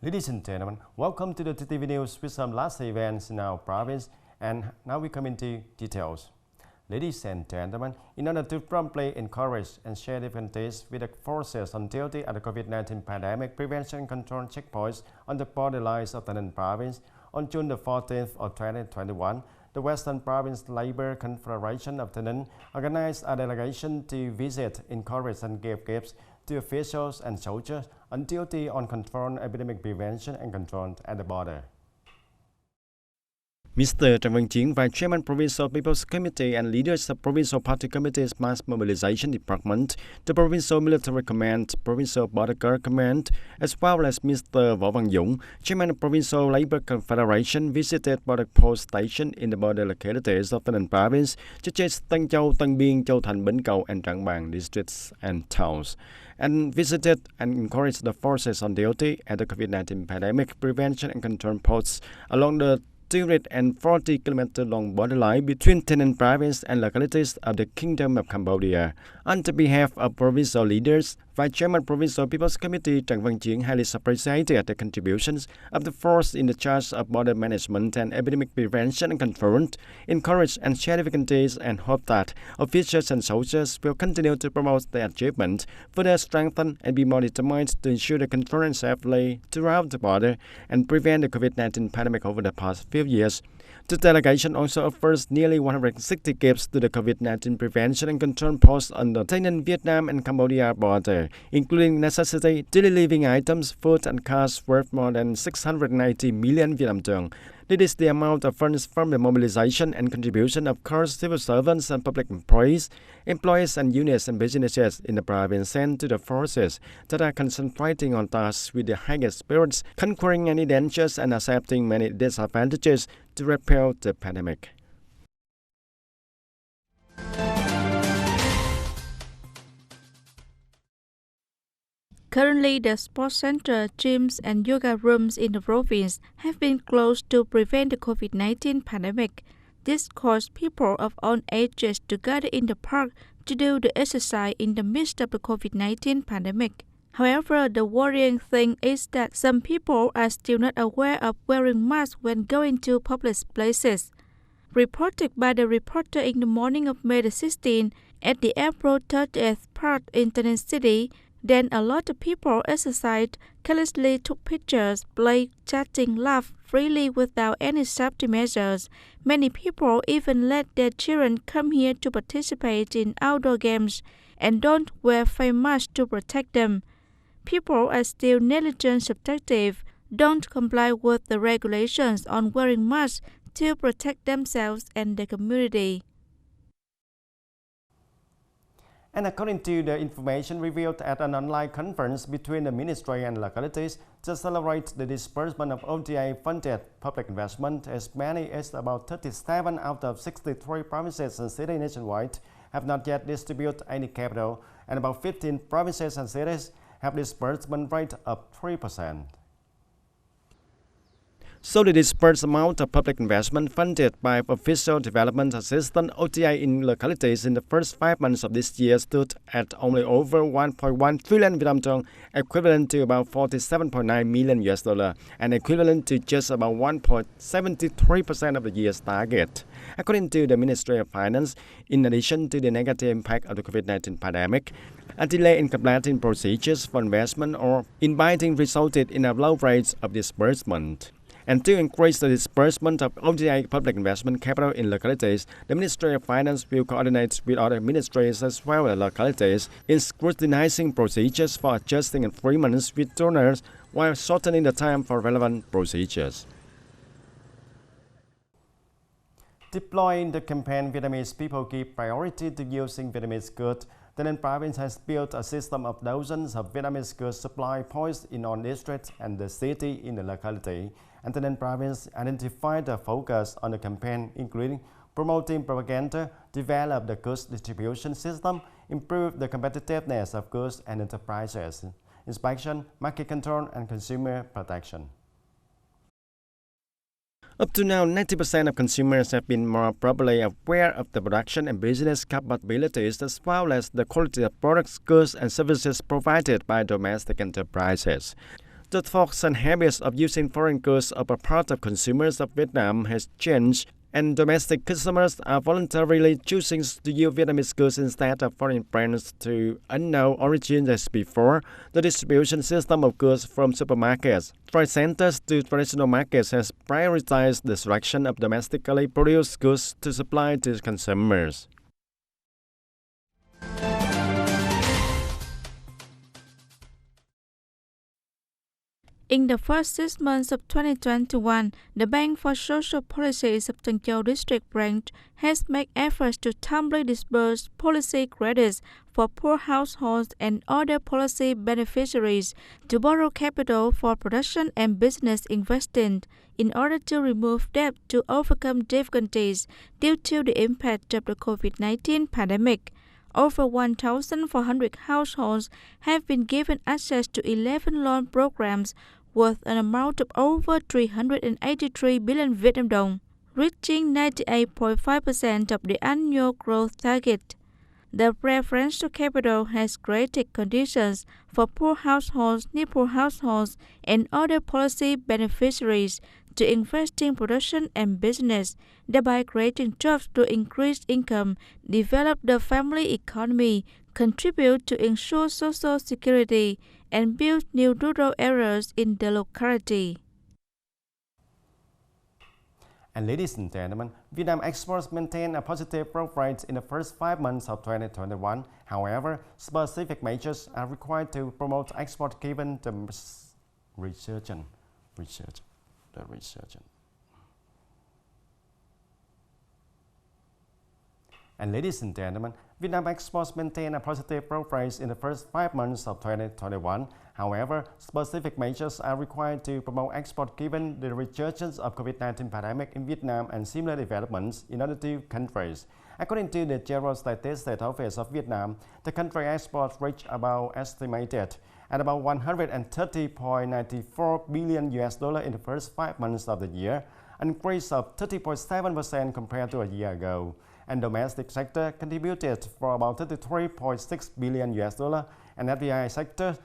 Ladies and gentlemen, welcome to the TTV News with some last events in our province, and now we come into details. Ladies and gentlemen, in order to promptly encourage and share difficulties with the forces on duty at the COVID-19 pandemic prevention and control checkpoints on the borderlines of Tay Ninh Province, on June the 14th of 2021, the Western Province Labour Confederation of Tay Ninh organized a delegation to visit, encourage and give gifts to officials and soldiers on duty on control, epidemic prevention and control at the border. Mr. Tay Ninh, Vice Chairman Provincial People's Committee and leaders of Provincial Party Committee's Mass Mobilization Department, the Provincial Military Command, Provincial Border Guard Command, as well as Mr. Võ Văn Dũng, Chairman of Provincial Labour Confederation, visited border post station in the border localities of Tay Ninh Province, such as Tân Chau, Tân Biên, Châu Thành, Bến Cầu, and Trảng Bàng districts and towns, and visited and encouraged the forces on duty at the COVID-19 pandemic prevention and control posts along the 240-kilometer long borderline between Tay Ninh Province and localities of the Kingdom of Cambodia. On behalf of provincial leaders, Vice Chairman Provincial People's Committee Trần Văn Chiến highly appreciated the contributions of the force in the charge of border management and epidemic prevention and control, encouraged and shared difficulties, and hope that officials and soldiers will continue to promote the achievement, further strengthen and be more determined to ensure the control safely throughout the border and prevent the COVID-19 pandemic over the past few years. The delegation also offers nearly 160 gifts to the COVID-19 prevention and control posts on the Tay Ninh, Vietnam and Cambodia border, including necessity, daily living items, food and cars worth more than 680 million Vietnam dong. This is the amount of funds from the mobilization and contribution of course civil servants and public employees, employees and unions and businesses in the province sent to the forces that are concentrating on tasks with the highest spirits, conquering any dangers and accepting many disadvantages to repel the pandemic. Currently, the sports center, gyms and yoga rooms in the province have been closed to prevent the COVID-19 pandemic. This caused people of all ages to gather in the park to do the exercise in the midst of the COVID-19 pandemic. However, the worrying thing is that some people are still not aware of wearing masks when going to public places. Reported by the reporter in the morning of May the 16th at the April 30th park in Tay Ninh City, then a lot of people exercised, carelessly took pictures, played, chatting, laughed freely without any safety measures. Many people even let their children come here to participate in outdoor games and don't wear face masks to protect them. People are still negligent, subjective, don't comply with the regulations on wearing masks to protect themselves and the community. And according to the information revealed at an online conference between the ministry and localities to celebrate the disbursement of ODA-funded public investment, as many as about 37 out of 63 provinces and cities nationwide have not yet distributed any capital, and about 15 provinces and cities have disbursement rate of 3%. So the disbursed amount of public investment funded by Official Development Assistance (ODA) in localities in the first 5 months of this year stood at only over 1.1 trillion Vietnam dong, equivalent to about $47.9 million, and equivalent to just about 1.73% of the year's target. According to the Ministry of Finance, in addition to the negative impact of the COVID-19 pandemic, a delay in completing procedures for investment or in binding resulted in a low rate of disbursement. And to increase the disbursement of ODA public investment capital in localities, the Ministry of Finance will coordinate with other ministries as well as localities in scrutinizing procedures for adjusting agreements with donors while shortening the time for relevant procedures. Deploying the campaign Vietnamese People Give Priority to Using Vietnamese Goods, Tay Ninh Province has built a system of dozens of Vietnamese goods supply points in all districts and the city in the locality. And Tay Ninh Province identified the focus on the campaign, including promoting propaganda, develop the goods distribution system, improve the competitiveness of goods and enterprises, inspection, market control, and consumer protection. Up to now, 90% of consumers have been more properly aware of the production and business capabilities as well as the quality of products, goods, and services provided by domestic enterprises. The thoughts and habits of using foreign goods of a part of consumers of Vietnam has changed, and domestic customers are voluntarily choosing to use Vietnamese goods instead of foreign brands to unknown origin as before. The distribution system of goods from supermarkets, trade centers to traditional markets has prioritized the selection of domestically produced goods to supply to consumers. In the first 6 months of 2021, the Bank for Social Policies of Chau District Branch has made efforts to timely disburse policy credits for poor households and other policy beneficiaries to borrow capital for production and business investing in order to remove debt to overcome difficulties due to the impact of the COVID-19 pandemic. Over 1,400 households have been given access to 11 loan programs worth an amount of over 383 billion Vietnam dong, reaching 98.5% of the annual growth target. The preferential capital has created conditions for poor households, near-poor households, and other policy beneficiaries to invest in production and business, thereby creating jobs to increase income, develop the family economy, contribute to ensure social security, and build new rural areas in the locality. And ladies and gentlemen, Vietnam exports maintain a positive growth rate in the first 5 months of 2021. However, specific measures are required to promote export given the resurgence. And ladies and gentlemen, Vietnam exports maintain a positive growth rate in the first 5 months of 2021. However, specific measures are required to promote export given the resurgence of COVID-19 pandemic in Vietnam and similar developments in other two countries. According to the General Statistics Office of Vietnam, the country exports reached about estimated at about 130.94 billion US dollar in the first 5 months of the year, an increase of 30.7% compared to a year ago. And domestic sector contributed for about 33.6 billion US dollar, and FDI sector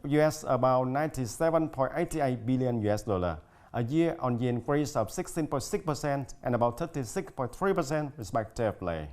US about 97.88 billion US dollar, a year-on-year increase of 16.6% and about 36.3% respectively.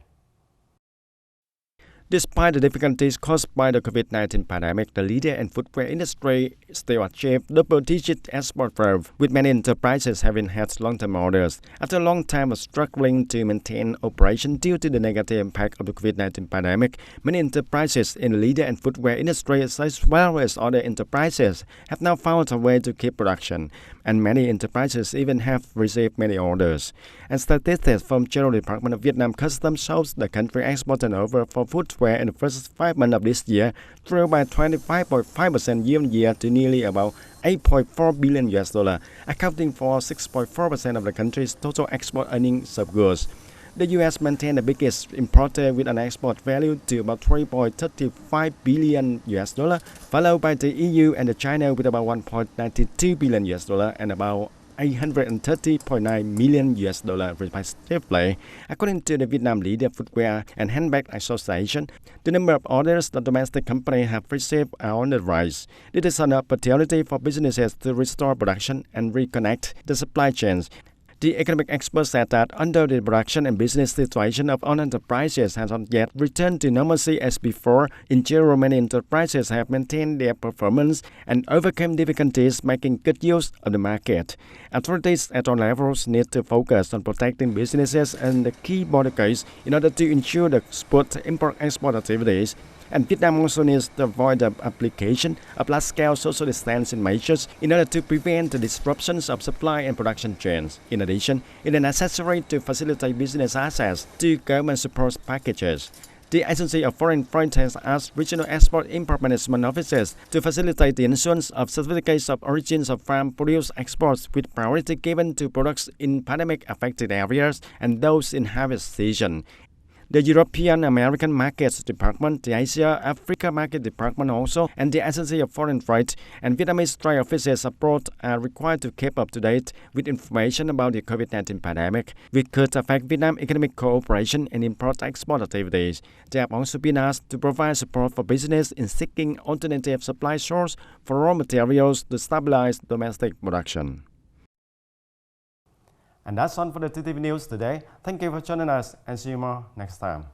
Despite the difficulties caused by the COVID-19 pandemic, the leader in footwear industry still achieved double-digit export growth, with many enterprises having had long-term orders. After a long time of struggling to maintain operation due to the negative impact of the COVID-19 pandemic, many enterprises in the leader and footwear industry, as well as other enterprises, have now found a way to keep production, and many enterprises even have received many orders. And statistics from General Department of Vietnam Customs shows the country export turnover for footwear in the first 5 months of this year grew by 25.5% year-on-year to nearly about 8.4 billion US dollar, accounting for 6.4% of the country's total export earnings of goods. The US maintained the biggest importer with an export value to about 3.35 billion US dollar, followed by the EU and China with about 1.92 billion US dollar and about 830.9 million US dollar respectively. According to the Vietnam Leader Footwear and Handbag Association, the number of orders that domestic companies have received are on the rise. This is an opportunity for businesses to restore production and reconnect the supply chains. The economic experts said that under the production and business situation of all enterprises has not yet returned to normalcy as before, in general many enterprises have maintained their performance and overcome difficulties making good use of the market. Authorities at all levels need to focus on protecting businesses and the key border gates in order to ensure the smooth import-export activities. And Vietnam also needs to avoid the application of large-scale social distancing measures in order to prevent the disruptions of supply and production chains. In addition, it is necessary to facilitate business access to government support packages. The Agency of Foreign Trade has asked regional export-import management offices to facilitate the issuance of certificates of origins of farm-produced exports with priority given to products in pandemic-affected areas and those in harvest season. the European American Markets Department, the Asia Africa Market Department also, and the Agency of Foreign Trade and Vietnamese trade offices abroad are required to keep up to date with information about the COVID-19 pandemic, which could affect Vietnam economic cooperation and import-export activities. They have also been asked to provide support for business in seeking alternative supply sources for raw materials to stabilize domestic production. And that's all for the TTV News today. Thank you for joining us and see you more next time.